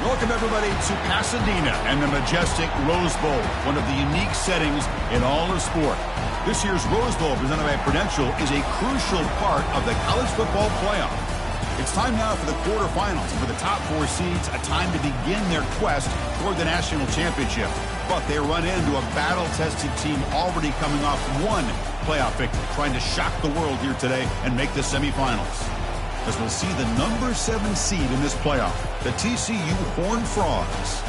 Welcome, everybody, to Pasadena and the majestic Rose Bowl, one of the unique settings in all of sport. This year's Rose Bowl, presented by Prudential, is a crucial part of the college football playoff. It's time now for the quarterfinals, and for the top four seeds, a time to begin their quest toward the national championship. But they run into a battle-tested team already coming off one playoff victory, trying to shock the world here today and make the semifinals. As we'll see the number 7 seed in this playoff, the TCU Horned Frogs,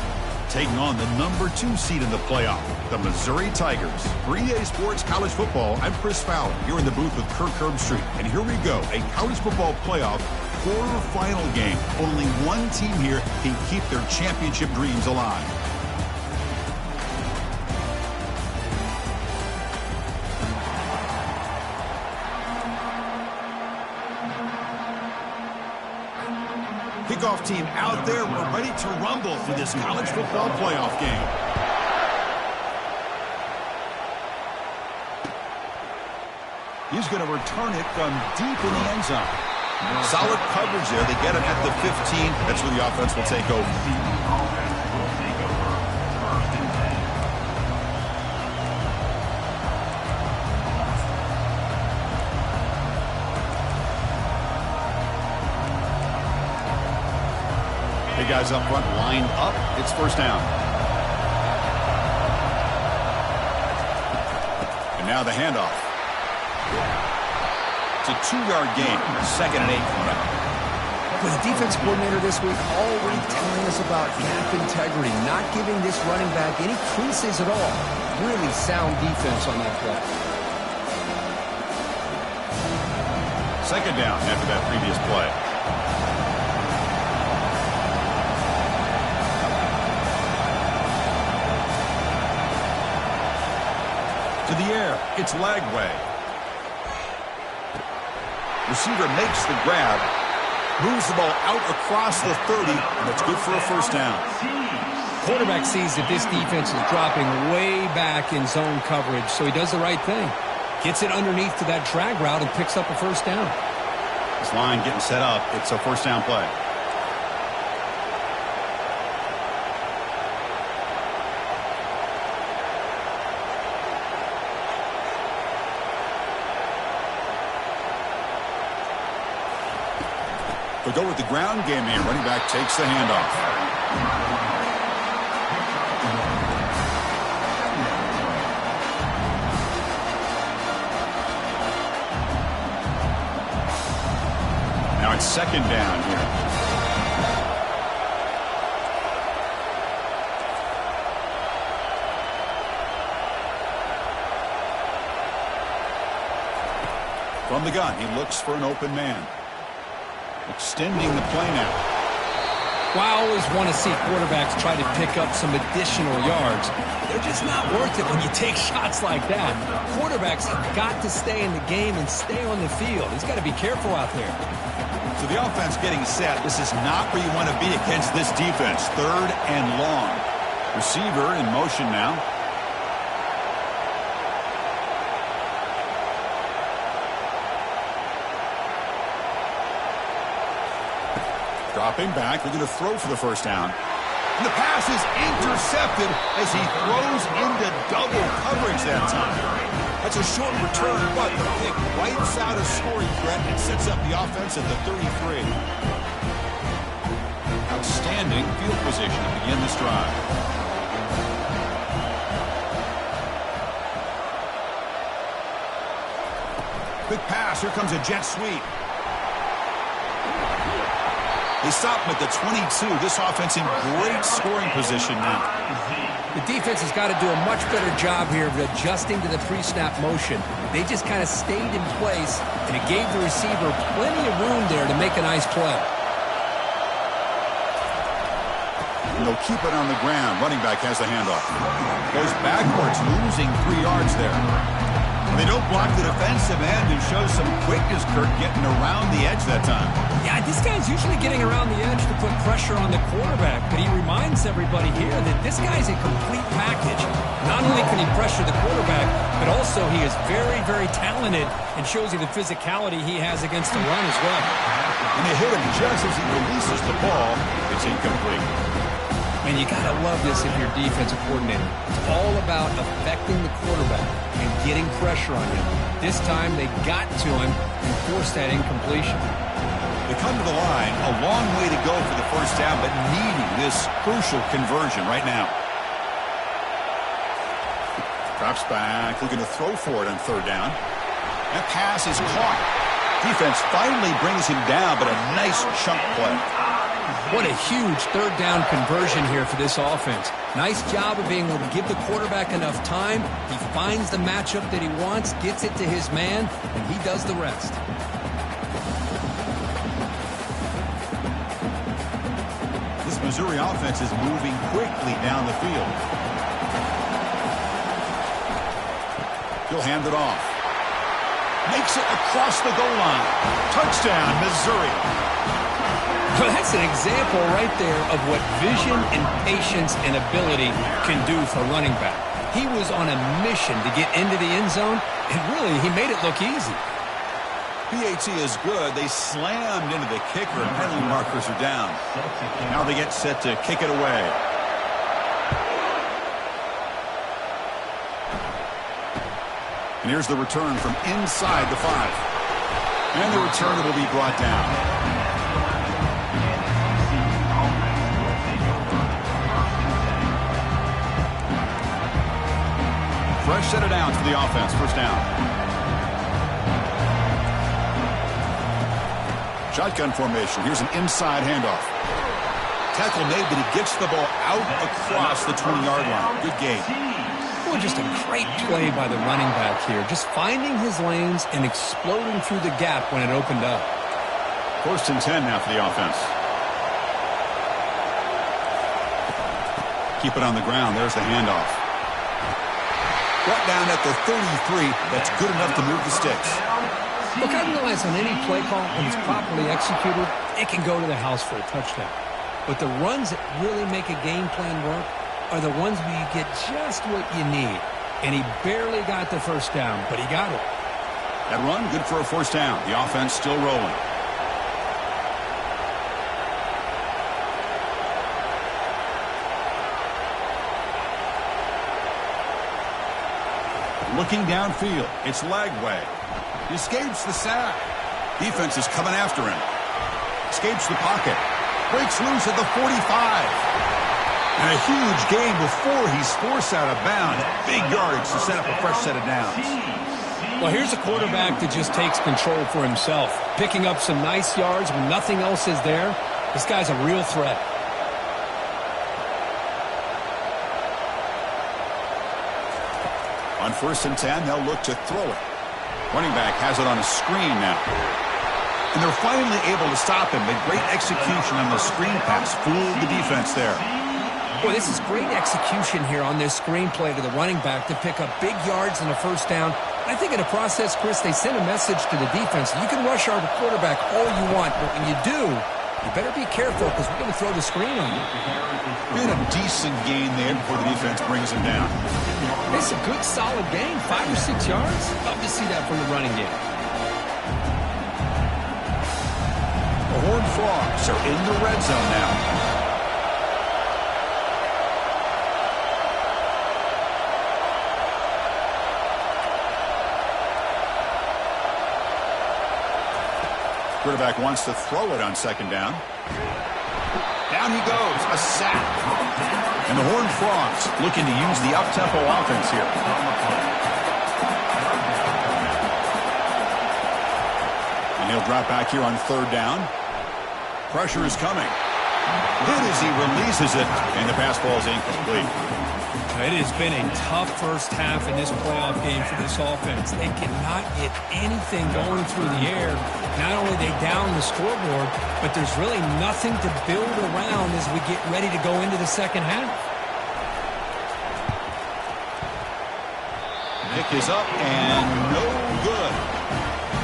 taking on the number 2 seed in the playoff, the Missouri Tigers. For EA Sports College Football, I'm Chris Fowler, here in the booth with Kirk Herbstreit. And here we go, a college football playoff quarterfinal game. Only one team here can keep their championship dreams alive. Kickoff team out there. We're ready to rumble for this college football playoff game. He's going to return it from deep in the end zone. Solid coverage there. They get him at the 15. That's where the offense will take over. Guys up front lined up. It's first down. And now the handoff. It's a 2-yard gain. 2nd and 8 from now. With the defense coordinator this week already telling us about gap integrity, not giving this running back any creases at all. Really sound defense on that play. 2nd down after that previous play. To the air, it's Lagway. Receiver makes the grab, moves the ball out across the 30, and it's good for a first down. Quarterback sees that this defense is dropping way back in zone coverage, so he does the right thing. Gets it underneath to that drag route and picks up a first down. This line getting set up. It's a first down play. They'll go with the ground game here. Running back takes the handoff. Now it's 2nd down here. From the gun, he looks for an open man. Extending the play now. Well, I always want to see quarterbacks try to pick up some additional yards. They're just not worth it when you take shots like that. Quarterbacks have got to stay in the game and stay on the field. He's got to be careful out there. So the offense getting set. This is not where you want to be against this defense. 3rd and long. Receiver in motion now. Dropping back, they're going to throw for the first down. And the pass is intercepted as he throws into double coverage that time. That's a short return, but the pick wipes out a scoring threat and sets up the offense at the 33. Outstanding field position to begin this drive. Quick pass, here comes a jet sweep. They stop him at the 22. This offense in great scoring position now. The defense has got to do a much better job here of adjusting to the pre-snap motion. They just kind of stayed in place, and it gave the receiver plenty of room there to make a nice play. And they'll keep it on the ground. Running back has the handoff. Goes backwards, losing 3 yards there. They don't block the defensive end and show some quickness, Kirk, getting around the edge that time. Yeah, this guy's usually getting around the edge to put pressure on the quarterback, but he reminds everybody here that this guy's a complete package. Not only can he pressure the quarterback, but also he is very, very talented and shows you the physicality he has against the run as well. And they hit him just as he releases the ball. It's incomplete. And you got to love this if you're a defensive coordinator. It's all about affecting the quarterback and getting pressure on him. This time they got to him and forced that incompletion. They come to the line, a long way to go for the first down, but needing this crucial conversion right now. Drops back, looking to throw for it on third down. That pass is caught. Defense finally brings him down, but a nice chunk play. What a huge third down conversion here for this offense. Nice job of being able to give the quarterback enough time. He finds the matchup that he wants, gets it to his man, and he does the rest. This Missouri offense is moving quickly down the field. He'll hand it off. Makes it across the goal line. Touchdown, Missouri. Well, that's an example right there of what vision and patience and ability can do for running back. He was on a mission to get into the end zone, and really, he made it look easy. PAT is good. They slammed into the kicker, and penalty markers are down. Now they get set to kick it away. And here's the return from inside the 5. And the return will be brought down. Fresh set of downs for the offense. First down. Shotgun formation. Here's an inside handoff. Tackle made, but he gets the ball out across the 20-yard line. Good game. Well, just a great play by the running back here. Just finding his lanes and exploding through the gap when it opened up. First and 10 now for the offense. Keep it on the ground. There's the handoff. Brought down at the 33. That's good enough to move the sticks. Look, I realize on any play call, when it's properly executed, it can go to the house for a touchdown. But the runs that really make a game plan work are the ones where you get just what you need. And he barely got the first down, but he got it. That run, good for a first down. The offense still rolling. Looking downfield, it's Lagway. He escapes the sack. Defense is coming after him. Escapes the pocket. Breaks loose at the 45. And a huge gain before he's forced out of bounds. Big yardage to set up a fresh set of downs. Well, here's a quarterback that just takes control for himself. Picking up some nice yards when nothing else is there. This guy's a real threat. On first and 10, they'll look to throw it. Running back has it on a screen now. And they're finally able to stop him. But great execution on the screen pass. Fooled the defense there. Boy, this is great execution here on this screen play to the running back to pick up big yards and a first down. I think in the process, Chris, they send a message to the defense. You can rush our quarterback all you want, but when you do, you better be careful because we're going to throw the screen on you. Been a decent gain there before the defense brings him down. It's a good, solid gain, 5 or 6 yards. Love to see that from the running game. The Horned Frogs are in the red zone now. Quarterback wants to throw it on second down. Down he goes, a sack. And the Horned Frogs looking to use the up-tempo offense here. And he'll drop back here on third down. Pressure is coming. Good as he releases it, and the pass ball is incomplete. It has been a tough first half in this playoff game for this offense. They cannot get anything going through the air. Not only they down the scoreboard, but there's really nothing to build around as we get ready to go into the second half. Pick is up and no good.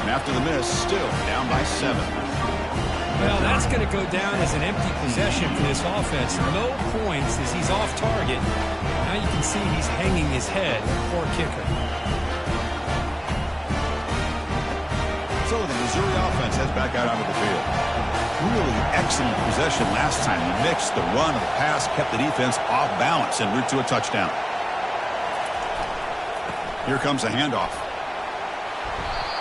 And after the miss, still down by 7. Well, that's going to go down as an empty possession for this offense. No points as he's off target. Now you can see he's hanging his head. Poor kicker. So the Missouri offense heads back out onto the field. really excellent possession last time. He mixed the run and the pass, kept the defense off balance en route to a touchdown. Here comes a handoff.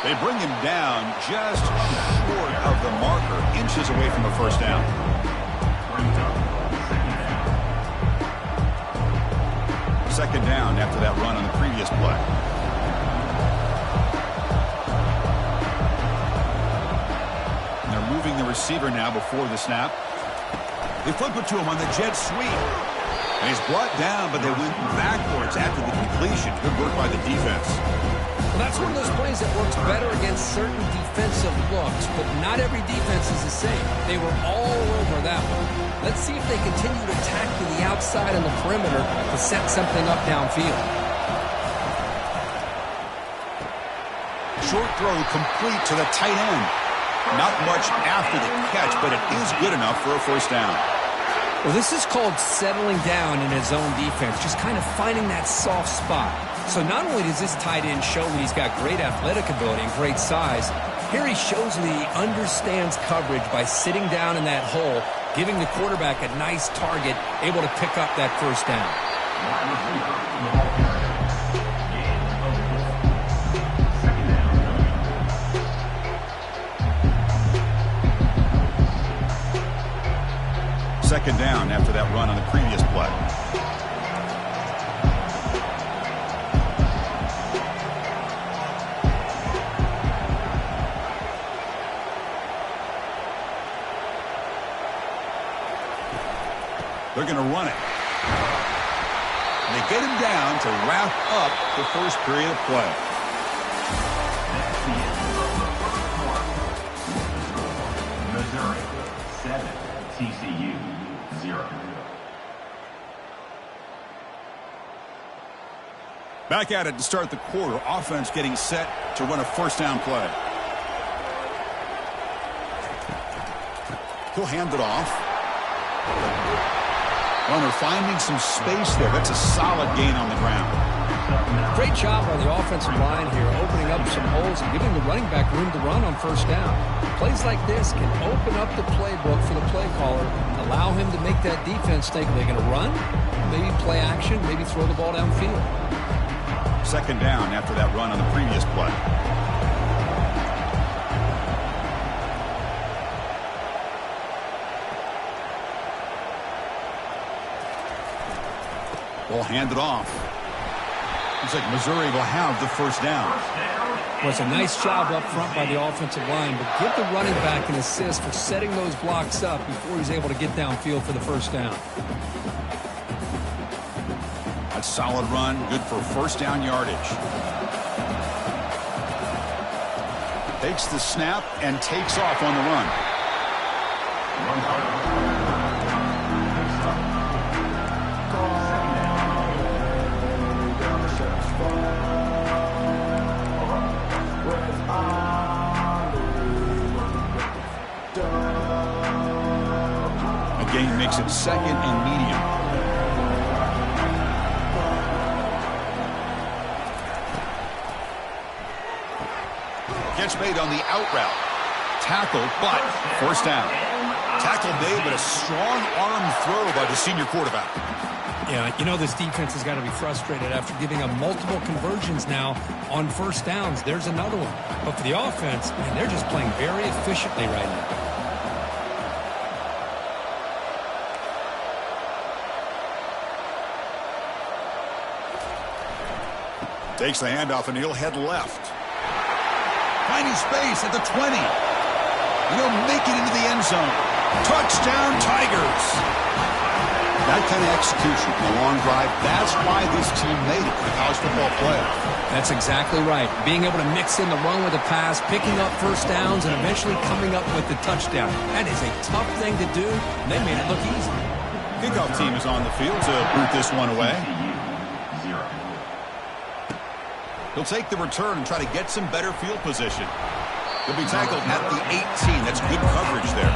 They bring him down just short of the marker, inches away from a first down. Second down after that run on the previous play. And they're moving the receiver now before the snap. They flip it to him on the jet sweep. And he's brought down, but they went backwards after the completion. Good work by the defense. Well, that's one of those plays that works better against certain defensive looks, but not every defense is the same. They were all over that one. Let's see if they continue to attack to the outside on the perimeter to set something up downfield. Short throw complete to the tight end. Not much after the catch, but it is good enough for a first down. Well, this is called settling down in his own defense, just kind of finding that soft spot. So not only does this tight end show that he's got great athletic ability and great size, here he shows that he understands coverage by sitting down in that hole, giving the quarterback a nice target, able to pick up that first down. Second down after that run on the previous play. They're going to run it. And they get him down to wrap up the first period of play. Missouri 7, TCU 0. Back at it to start the quarter. Offense getting set to run a first down play. He'll hand it off. Runner finding some space there. That's a solid gain on the ground. Great job by the offensive line here, opening up some holes and giving the running back room to run on first down. Plays like this can open up the playbook for the play caller, allow him to make that defense think, are they going to run? Maybe play action, maybe throw the ball downfield. Second down after that run on the previous play. Will hand it off. Looks like Missouri will have the first down. Well, it's a nice job up front by the offensive line, but give the running back an assist for setting those blocks up before he's able to get downfield for the first down. That's a solid run, good for first down yardage. Takes the snap and takes off on the run. Gain makes it second and medium. Catch made on the out route. Tackle, but first down. Tackle made, but a strong arm throw by the senior quarterback. Yeah, you know this defense has got to be frustrated after giving up multiple conversions now on first downs. There's another one. But for the offense, man, they're just playing very efficiently right now. Takes the handoff, and he'll head left. Finding space at the 20. And he'll make it into the end zone. Touchdown, Tigers. That kind of execution, a long drive, that's why this team made it to the college football playoff. That's exactly right. Being able to mix in the run with the pass, picking up first downs, and eventually coming up with the touchdown. That is a tough thing to do, and they made it look easy. Kickoff team is on the field to boot this one away. He'll take the return and try to get some better field position. He'll be tackled at the 18. That's good coverage there.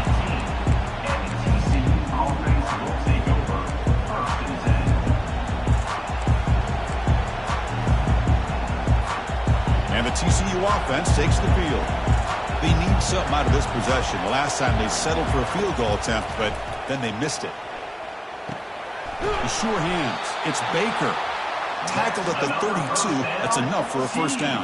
And the TCU offense takes the field. They need something out of this possession. The last time they settled for a field goal attempt, but then they missed it. The sure hands. It's Baker. Tackled at the 32. That's enough for a first down.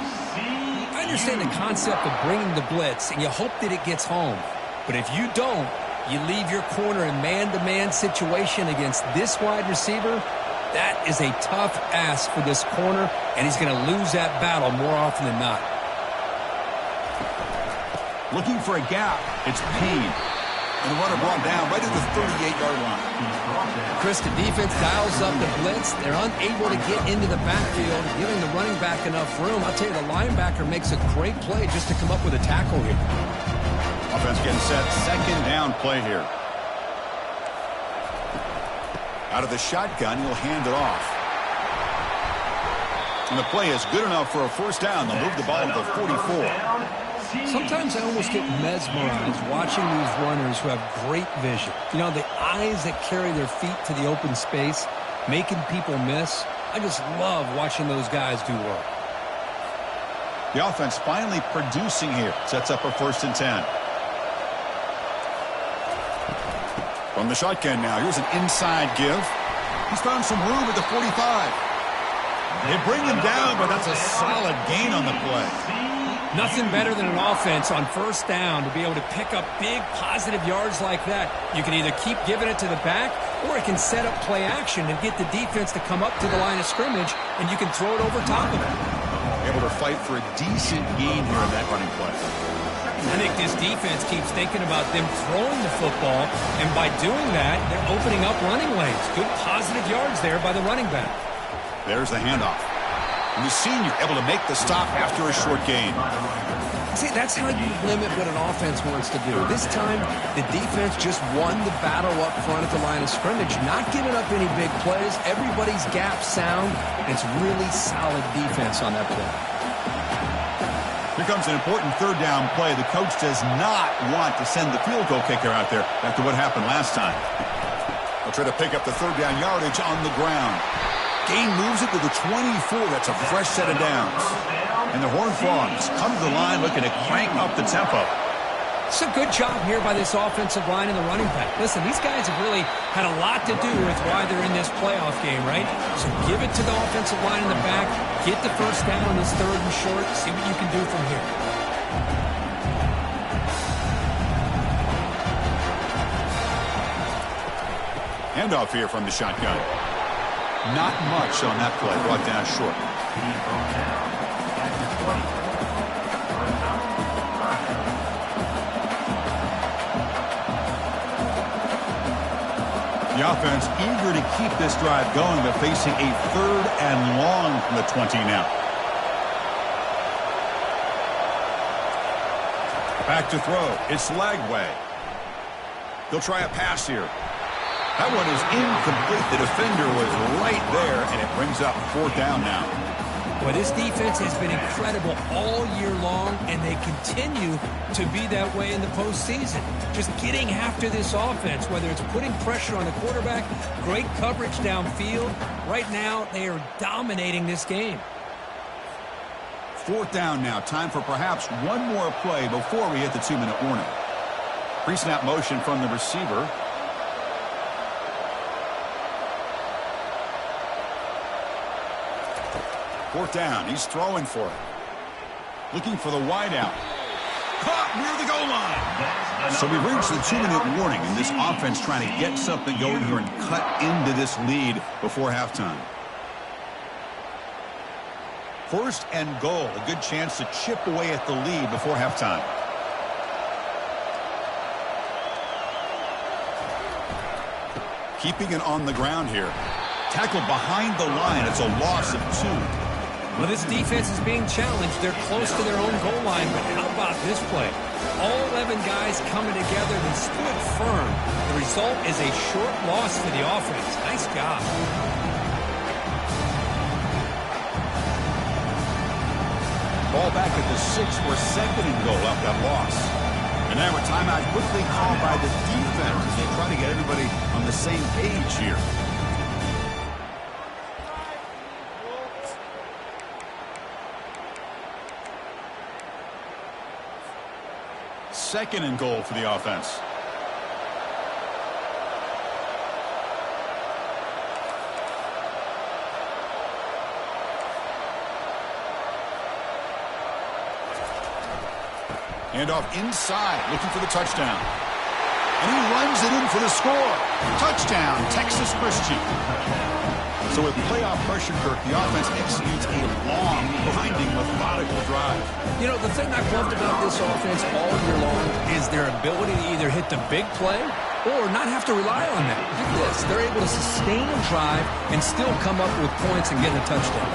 I understand the concept of bringing the blitz, and you hope that it gets home. But if you don't, you leave your corner in man-to-man situation against this wide receiver. That is a tough ask for this corner, and he's going to lose that battle more often than not. Looking for a gap. It's Payne. And the runner brought down right at the 38-yard line. Chris, the defense dials up the blitz. They're unable to get into the backfield, giving the running back enough room. I'll tell you, the linebacker makes a great play just to come up with a tackle here. Offense getting set. Second down play here. Out of the shotgun, he'll hand it off. And the play is good enough for a first down. They'll move the ball to the 44. Sometimes I almost get mesmerized watching these runners who have great vision. You know, the eyes that carry their feet to the open space, making people miss. I just love watching those guys do work. The offense finally producing here. Sets up a 1st and 10. From the shotgun now, here's an inside give. He's found some room at the 45. They bring him down, but that's a solid gain on the play. Nothing better than an offense on first down to be able to pick up big positive yards like that. You can either keep giving it to the back, or it can set up play action and get the defense to come up to the line of scrimmage, and you can throw it over top of it. Able to fight for a decent gain here in that running play. I think this defense keeps thinking about them throwing the football, and by doing that, they're opening up running lanes. Good positive yards there by the running back. There's the handoff. And the senior able to make the stop after a short gain. See, that's how you limit what an offense wants to do. This time, the defense just won the battle up front at the line of scrimmage, not giving up any big plays. Everybody's gap sound. It's really solid defense on that play. Here comes an important third down play. The coach does not want to send the field goal kicker out there after what happened last time. They'll try to pick up the third down yardage on the ground. Gain moves it to the 24. That's a fresh set of downs. And the Horned Frogs come to the line looking to crank up the tempo. It's a good job here by this offensive line and the running back. Listen, these guys have really had a lot to do with why they're in this playoff game, right? So give it to the offensive line in the back. Get the first down on this 3rd and short. See what you can do from here. Handoff here from the shotgun. Not much on that play. Brought down short. The offense eager to keep this drive going, but facing a 3rd and long from the 20 now. Back to throw. It's Lagway. He'll try a pass here. That one is incomplete. The defender was right there, and it brings up 4th down now. Well, this defense has been incredible all year long, and they continue to be that way in the postseason. Just getting after this offense, whether it's putting pressure on the quarterback, great coverage downfield. Right now, they are dominating this game. 4th down now. Time for perhaps one more play before we hit the 2-minute warning. Pre-snap motion from the receiver. 4th down. He's throwing for it. Looking for the wideout. Caught near the goal line. So we've reached the 2-minute warning, and this offense trying to get something going here and cut into this lead before halftime. 1st and goal. A good chance to chip away at the lead before halftime. Keeping it on the ground here. Tackled behind the line. It's a loss of 2. Well, this defense is being challenged. They're close to their own goal line, but how about this play? All 11 guys coming together and stood firm. The result is a short loss for the offense. Nice job. Ball back at the 6 for 2nd and goal up that loss. And now a timeout quickly called by the defense as they try to get everybody on the same page here. second and goal for the offense. And off inside, looking for the touchdown. And he runs it in for the score. Touchdown, Texas Christian. So with playoff pressure, Kirk, the offense executes a long, grinding, methodical drive. You know, the thing I've loved about this offense all year long is their ability to either hit the big play or not have to rely on that. Look at this. They're able to sustain a drive and still come up with points and get a touchdown.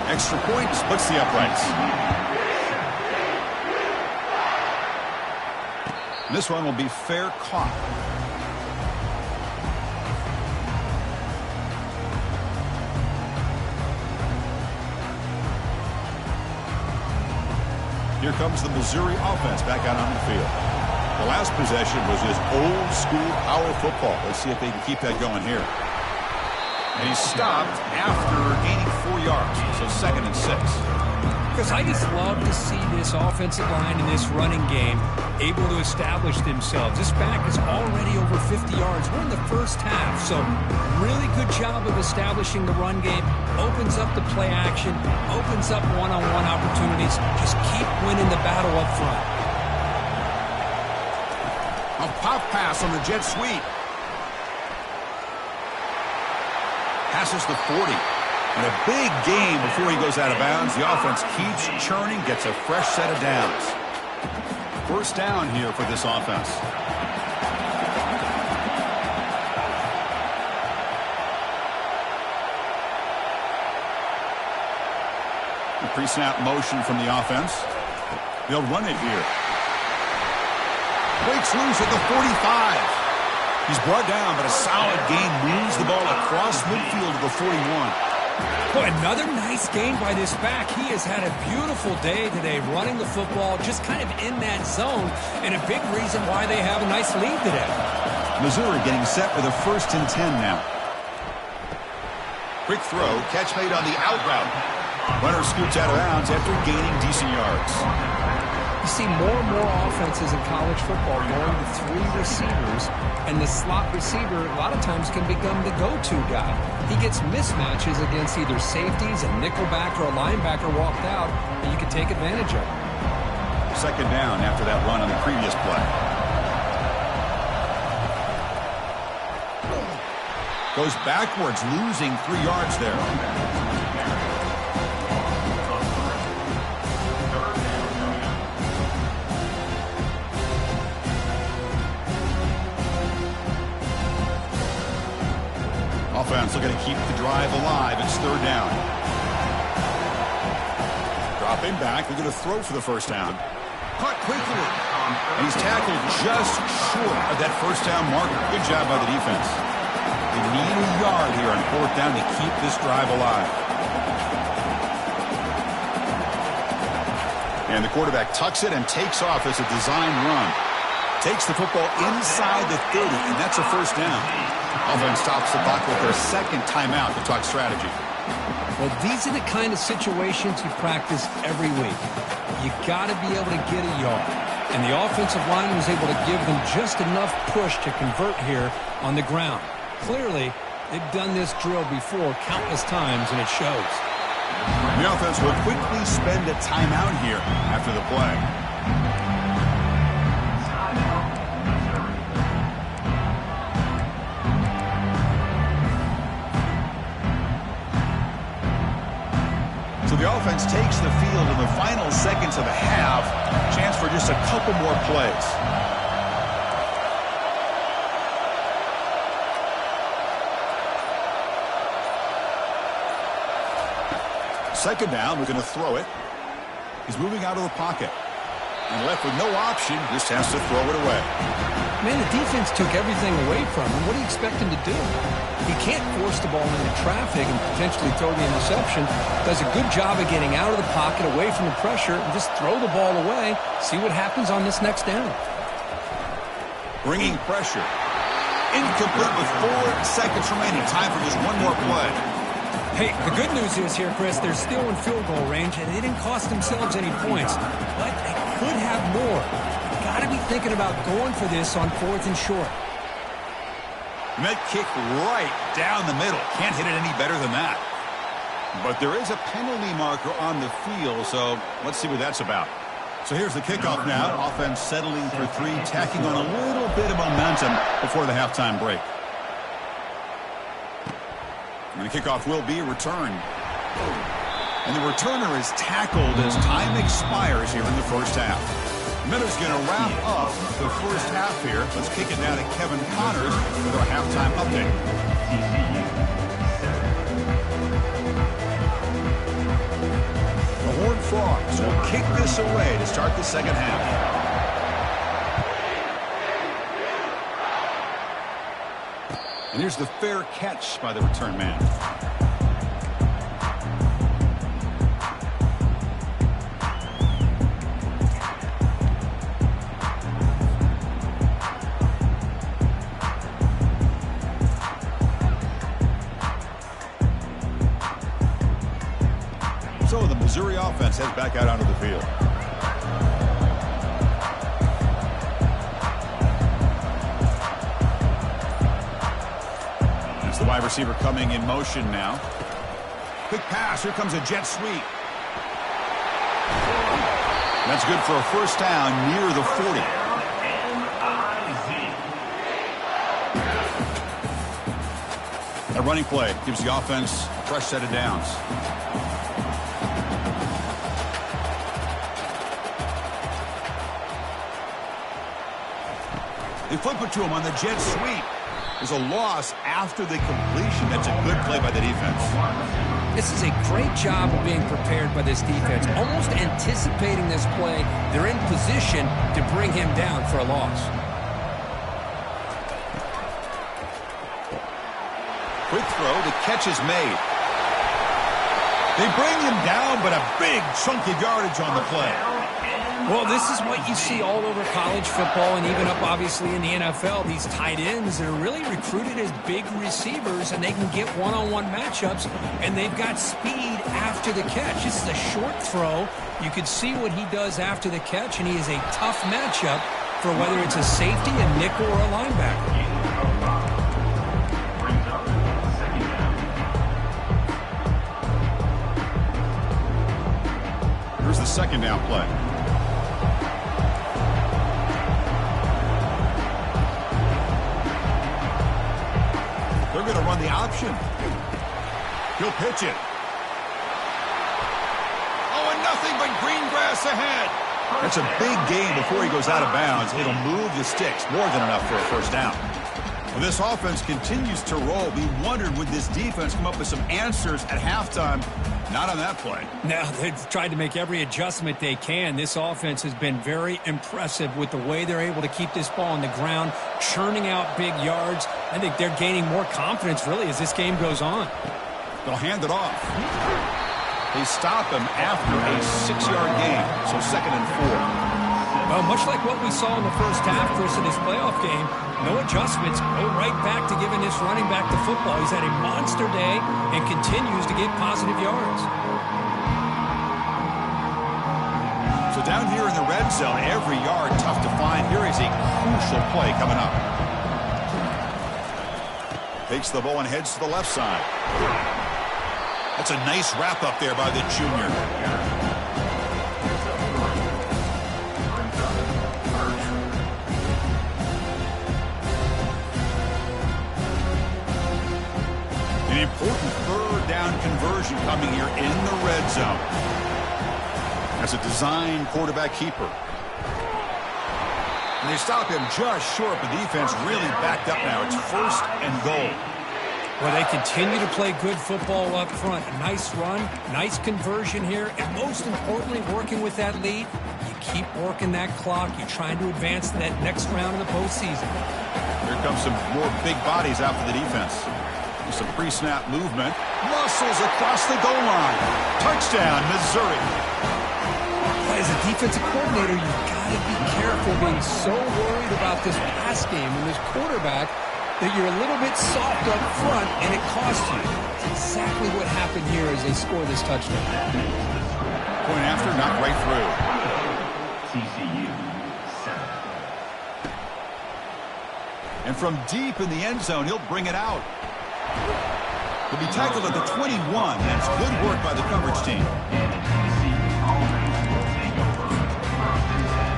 Extra point splits the uprights. This one will be fair caught. Here comes the Missouri offense back out on the field. The last possession was just old school power football. Let's see if they can keep that going here. And he stopped after gaining 4 yards, so 2nd and 6. Because I just love to see this offensive line in this running game able to establish themselves. This back is already over 50 yards. We're in the first half, so really good job of establishing the run game. Opens up the play action, opens up one-on-one opportunities. Just keep winning the battle up front. A pop pass on the jet sweep. Passes the 40. And a big gain before he goes out of bounds. The offense keeps churning, gets a fresh set of downs. First down here for this offense. The pre-snap motion from the offense. They'll run it here. Breaks loose at the 45. He's brought down, but a solid gain moves the ball across midfield to the 41. Boy, another nice game by this back. He has had a beautiful day today running the football, just kind of in that zone, and a big reason why they have a nice lead today. Missouri getting set for the 1st and 10 now. Quick throw, catch made on the out route. Runner scoots out of bounds after gaining decent yards. You see more and more offenses in college football going to 3 receivers, and the slot receiver a lot of times can become the go-to guy. He gets mismatches against either safeties, a nickelback, or a linebacker walked out that you can take advantage of. 2nd down after that run on the previous play. Goes backwards, losing 3 yards there. Offense looking to keep the drive alive. It's 3rd down. Dropping back. They're going to throw for the 1st down. Caught quickly. And he's tackled just short of that 1st down marker. Good job by the defense. They need a yard here on 4th down to keep this drive alive. And the quarterback tucks it and takes off as a design run. Takes the football inside the 30, and that's a 1st down. Offense stops the clock with their 2nd timeout to talk strategy. Well, these are the kind of situations you practice every week. You got to be able to get a yard. And the offensive line was able to give them just enough push to convert here on the ground. Clearly, they've done this drill before countless times, and it shows. The offense will quickly spend a timeout here after the play. The offense takes the field in the final seconds of the half. Chance for just a couple more plays. Second down, we're going to throw it. He's moving out of the pocket. And left with no option, just has to throw it away. Man, the defense took everything away from him. What do you expect him to do? He can't force the ball into traffic and potentially throw the interception. Does a good job of getting out of the pocket, away from the pressure, and just throw the ball away. See what happens on this next down. Bringing pressure. Incomplete with 4 seconds remaining. Time for just one more play. Hey, the good news is here, Chris, they're still in field goal range, and they didn't cost themselves any points. But they could have more. Got to be thinking about going for this on 4th and short. That kick right down the middle. Can't hit it any better than that. But there is a penalty marker on the field, so let's see what that's about. So here's the kickoff now. Offense settling for 3, tacking on a little bit of momentum before the halftime break. And the kickoff will be a return. And the returner is tackled as time expires here in the first half. Miller's going to wrap up the first half here. Let's kick it now to Kevin Connors with our halftime update. The Horned Frogs will kick this away to start the second half. And here's the fair catch by the return man. So the Missouri offense heads back out onto the field. That's the wide receiver coming in motion now. Quick pass. Here comes a jet sweep. That's good for a first down near the 40. That running play gives the offense a fresh set of downs. They flip it to him on the jet sweep. There's a loss after the completion. That's a good play by the defense. This is a great job of being prepared by this defense. Almost anticipating this play, they're in position to bring him down for a loss. Quick throw. The catch is made. They bring him down, but a big chunk of yardage on the play. Well, this is what you see all over college football and even up, obviously, in the NFL. These tight ends that are really recruited as big receivers, and they can get one-on-one matchups, and they've got speed after the catch. This is a short throw. You can see what he does after the catch, and he is a tough matchup for whether it's a safety, a nickel, or a linebacker. Here's the second down play. They're going to run the option. He'll pitch it. Oh, and nothing but green grass ahead. That's a big gain before he goes out of bounds. It'll move the sticks. More than enough for a first down. Well, this offense continues to roll. We wondered, would this defense come up with some answers at halftime? Not on that play. No, they've tried to make every adjustment they can. This offense has been very impressive with the way they're able to keep this ball on the ground, churning out big yards. I think they're gaining more confidence, really, as this game goes on. They'll hand it off. They stop him after a 6-yard gain, so 2nd and 4. Well, much like what we saw in the first half, Chris, in this playoff game, no adjustments, go right back to giving this running back the football. He's had a monster day and continues to get positive yards. So down here in the red zone, every yard tough to find. Here is a crucial play coming up. Takes the ball and heads to the left side. That's a nice wrap up there by the junior. An important third down conversion coming here in the red zone. As a design quarterback keeper. And they stop him just short, but the defense really backed up now. It's 1st and goal. Well, they continue to play good football up front. A nice run, nice conversion here, and most importantly, working with that lead, you keep working that clock. You're trying to advance to that next round of the postseason. Here comes some more big bodies out for the defense. Some pre-snap movement. Muscles across the goal line. Touchdown, Missouri. As a defensive coordinator, you've got to be careful being so worried about this pass game and this quarterback that you're a little bit soft up front, and it costs you. That's exactly what happened here as they score this touchdown. Point after, not right through. TCU 7. And from deep in the end zone, he'll bring it out. He'll be tackled at the 21. That's good work by the coverage team. And the Tennessee offense will take over 1st and 10.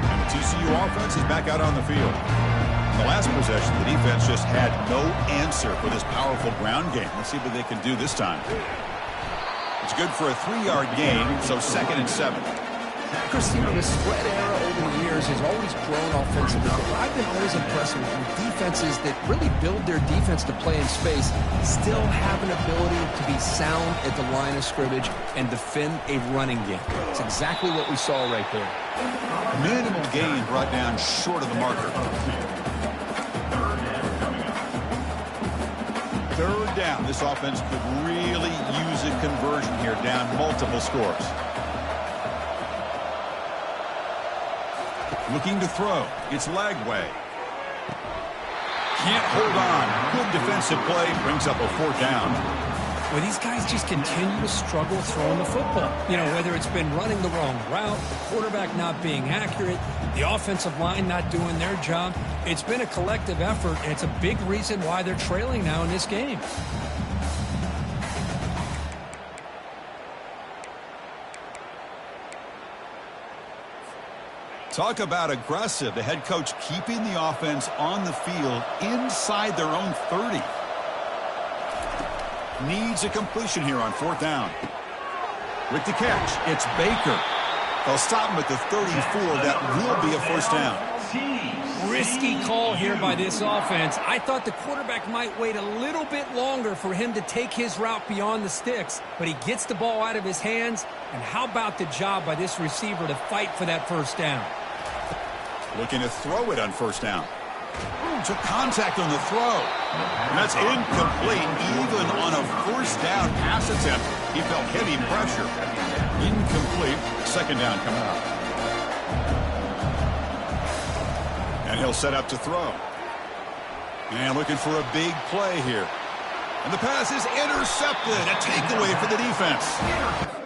And the TCU offense is back out on the field. In the last possession, the defense just had no answer for this powerful ground game. Let's see what they can do this time. It's good for a 3-yard gain, so 2nd and 7. Chris, you know, the spread era over the years has always grown offensively, but I've been always impressed with defenses that really build their defense to play in space, still have an ability to be sound at the line of scrimmage and defend a running game. It's exactly what we saw right there. Minimal gain brought down short of the marker. 3rd down. This offense could really use a conversion here, down multiple scores. Looking to throw. It's Lagway. Can't hold on. Good defensive play. Brings up a 4th down. Well, these guys just continue to struggle throwing the football. You know, whether it's been running the wrong route, the quarterback not being accurate, the offensive line not doing their job. It's been a collective effort, and it's a big reason why they're trailing now in this game. Talk about aggressive. The head coach keeping the offense on the field inside their own 30. Needs a completion here on 4th down. With the catch, it's Baker. They'll stop him at the 34. That will be a 1st down. Risky call here by this offense. I thought the quarterback might wait a little bit longer for him to take his route beyond the sticks, but he gets the ball out of his hands. And how about the job by this receiver to fight for that 1st down? Looking to throw it on 1st down. Took contact on the throw. And that's incomplete. Even on a 1st down pass attempt, he felt heavy pressure. Incomplete. 2nd down coming up. And he'll set up to throw. And looking for a big play here. And the pass is intercepted. A takeaway for the defense.